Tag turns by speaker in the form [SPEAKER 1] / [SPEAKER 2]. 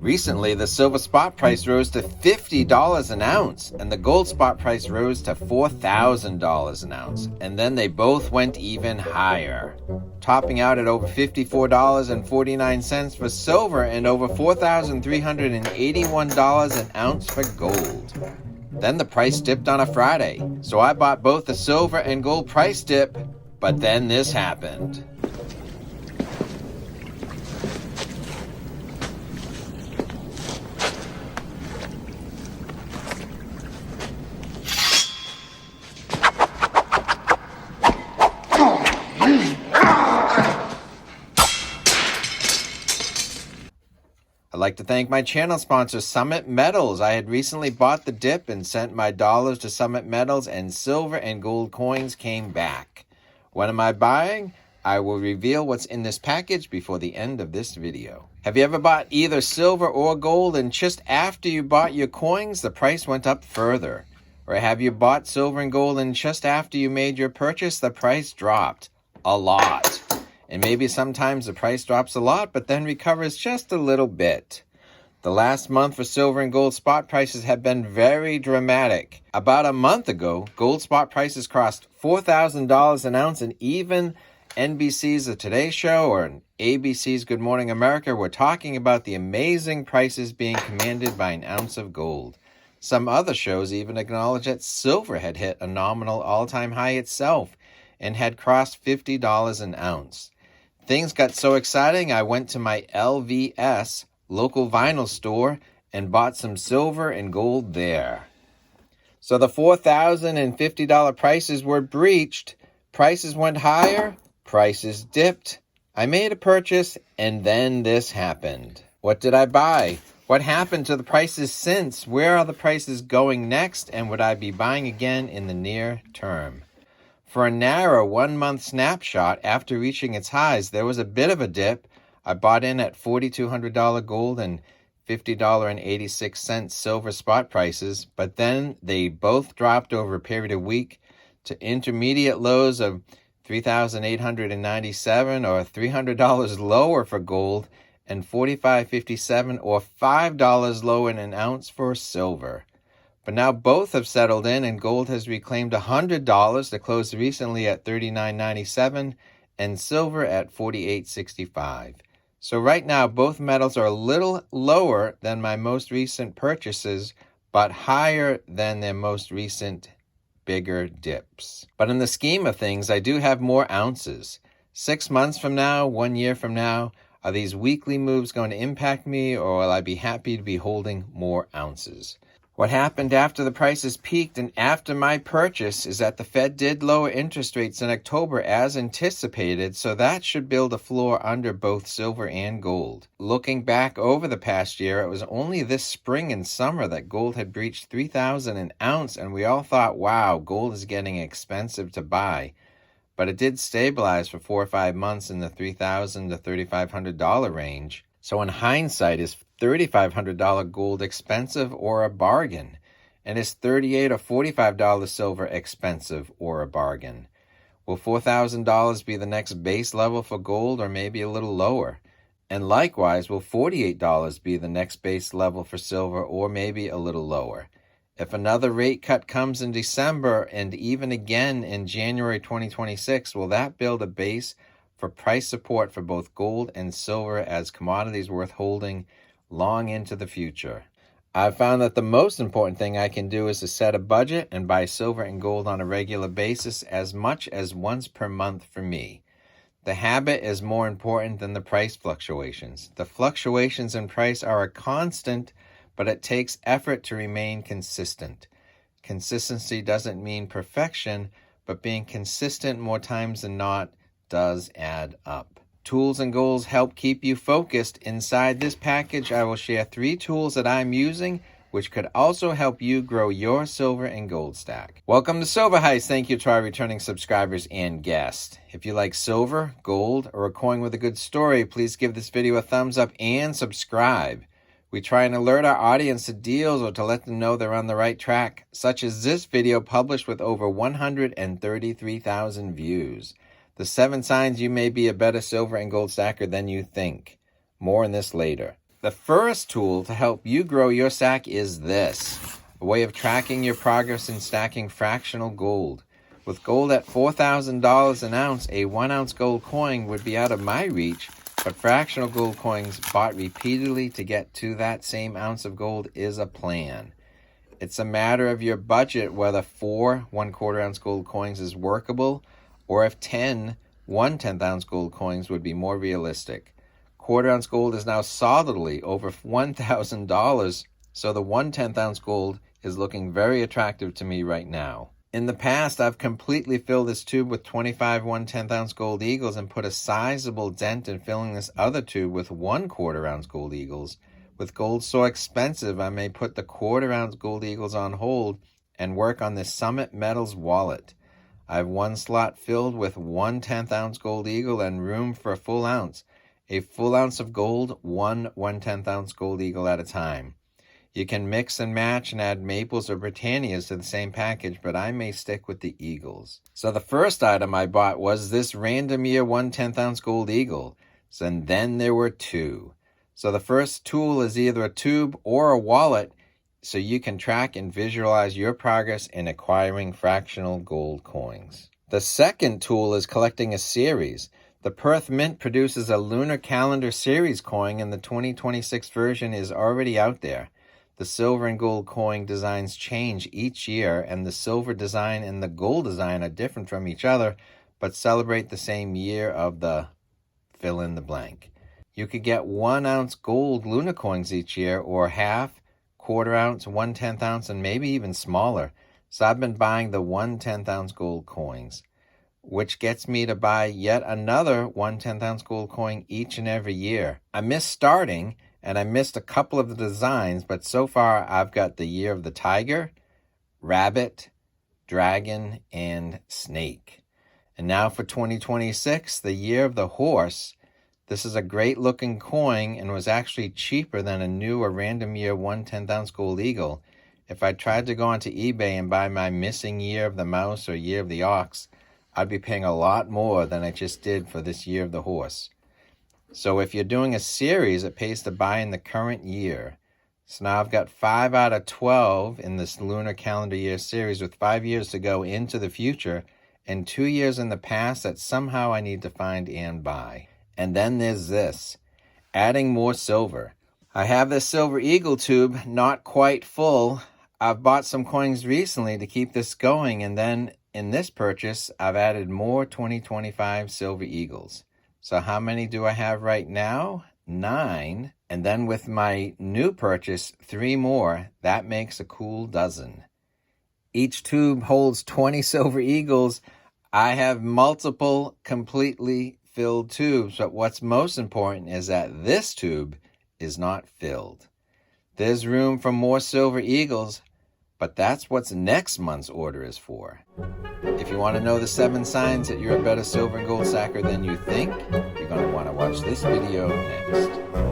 [SPEAKER 1] Recently, the silver spot price rose to $50 an ounce, and the gold spot price rose to $4,000 an ounce, and then they both went even higher, topping out at over $54.49 for silver and over $4,381 an ounce for gold. Then the price dipped on a Friday, so I bought both the silver and gold price dip, but then this happened. I'd like to thank my channel sponsor, Summit Metals. I had recently bought the dip and sent my dollars to Summit Metals, and silver and gold coins came back. What am I buying? I will reveal what's in this package before the end of this video. Have you ever bought either silver or gold, and just after you bought your coins, the price went up further? Or have you bought silver and gold, and just after you made your purchase, the price dropped a lot? And maybe sometimes the price drops a lot, but then recovers just a little bit. The last month for silver and gold spot prices have been very dramatic. About a month ago, gold spot prices crossed $4,000 an ounce, and even NBC's The Today Show or ABC's Good Morning America were talking about the amazing prices being commanded by an ounce of gold. Some other shows even acknowledged that silver had hit a nominal all-time high itself and had crossed $50 an ounce. Things got so exciting, I went to my LVS, local vinyl store, and bought some silver and gold there. So the $4,000 and $50 prices were breached. Prices went higher, prices dipped. I made a purchase, and then this happened. What did I buy? What happened to the prices since? Where are the prices going next? And would I be buying again in the near term? For a narrow 1-month snapshot after reaching its highs, there was a bit of a dip. I bought in at $4,200 gold and $50.86 silver spot prices, but then they both dropped over a period of week to intermediate lows of $3,897 or $300 lower for gold and $45.57 or $5 lower in an ounce for silver. But now both have settled in, and gold has reclaimed $100 to close recently at $39.97 and silver at $48.65. So right now, both metals are a little lower than my most recent purchases, but higher than their most recent bigger dips. But in the scheme of things, I do have more ounces. 6 months from now, 1 year from now, are these weekly moves going to impact me, or will I be happy to be holding more ounces? What happened after the prices peaked and after my purchase is that the Fed did lower interest rates in October as anticipated, so that should build a floor under both silver and gold. Looking back over the past year, it was only this spring and summer that gold had breached $3,000 an ounce, and we all thought, wow, gold is getting expensive to buy. But it did stabilize for 4 or 5 months in the $3,000 to $3,500 range. So in hindsight, is $3,500 gold expensive or a bargain? And is $38 or $45 silver expensive or a bargain? Will $4,000 be the next base level for gold, or maybe a little lower? And likewise, will $48 be the next base level for silver, or maybe a little lower? If another rate cut comes in December and even again in January 2026, will that build a base for price support for both gold and silver as commodities worth holding long into the future? I've found that the most important thing I can do is to set a budget and buy silver and gold on a regular basis as much as once per month for me. The habit is more important than the price fluctuations. The fluctuations in price are a constant, but it takes effort to remain consistent. Consistency doesn't mean perfection, but being consistent more times than not does add up. Tools and goals help keep you focused. Inside this package, I will share 3 tools that I'm using, which could also help you grow your silver and gold stack. Welcome to Silver Heist. Thank you to our returning subscribers and guests. If you like silver, gold, or a coin with a good story, please give this video a thumbs up and subscribe. We try and alert our audience to deals or to let them know they're on the right track, such as this video published with over 133,000 views. The 7 signs you may be a better silver and gold stacker than you think. More on this later. The first tool to help you grow your sack is this, a way of tracking your progress in stacking fractional gold. With gold at $4,000 an ounce, a 1 ounce gold coin would be out of my reach, but fractional gold coins bought repeatedly to get to that same ounce of gold is a plan. It's a matter of your budget whether 4 1/4 ounce gold coins is workable, or if 10 1/10 ounce gold coins would be more realistic. 1/4 ounce gold is now solidly over $1,000, so the 1/10 ounce gold is looking very attractive to me right now. In the past, I've completely filled this tube with 25 1/10 ounce gold eagles and put a sizable dent in filling this other tube with 1/4 ounce gold eagles. With gold so expensive, I may put the 1/4 ounce gold eagles on hold and work on the Summit Metals wallet. I have one slot filled with 1/10 ounce gold eagle and room for a full ounce. A full ounce of gold, 1/10 ounce gold eagle at a time. You can mix and match and add maples or Britannias to the same package, but I may stick with the eagles. So the first item I bought was this random year 1/10 ounce gold eagle. And then there were two. So the first tool is either a tube or a wallet, so you can track and visualize your progress in acquiring fractional gold coins. The second tool is collecting a series. The Perth Mint produces a lunar calendar series coin, and the 2026 version is already out there. The silver and gold coin designs change each year, and the silver design and the gold design are different from each other, but celebrate the same year of the fill in the blank. You could get 1 ounce gold lunar coins each year, or half, 1/4 ounce, 1/10 ounce, and maybe even smaller. So I've been buying the 1/10 ounce gold coins, which gets me to buy yet another 1/10 ounce gold coin each and every year. I missed starting, and I missed a couple of the designs, but so far I've got the year of the tiger, rabbit, dragon, and snake. And now for 2026, the year of the horse. This is a great looking coin and was actually cheaper than a new or random year 1/10 ounce gold eagle. If I tried to go onto eBay and buy my missing year of the mouse or year of the ox, I'd be paying a lot more than I just did for this year of the horse. So if you're doing a series, it pays to buy in the current year. So now I've got 5 out of 12 in this lunar calendar year series, with 5 years to go into the future and 2 years in the past that somehow I need to find and buy. And then there's this, adding more silver. I have this silver eagle tube, not quite full. I've bought some coins recently to keep this going, and then in this purchase, I've added more 2025 silver eagles. So how many do I have right now? 9. And then with my new purchase, 3 more. That makes a cool dozen. Each tube holds 20 silver eagles. I have multiple completely filled tubes, but what's most important is that this tube is not filled. There's room for more silver eagles, but that's what next month's order is for. If you want to know the 7 signs that you're a better silver and gold stacker than you think, you're going to want to watch this video next.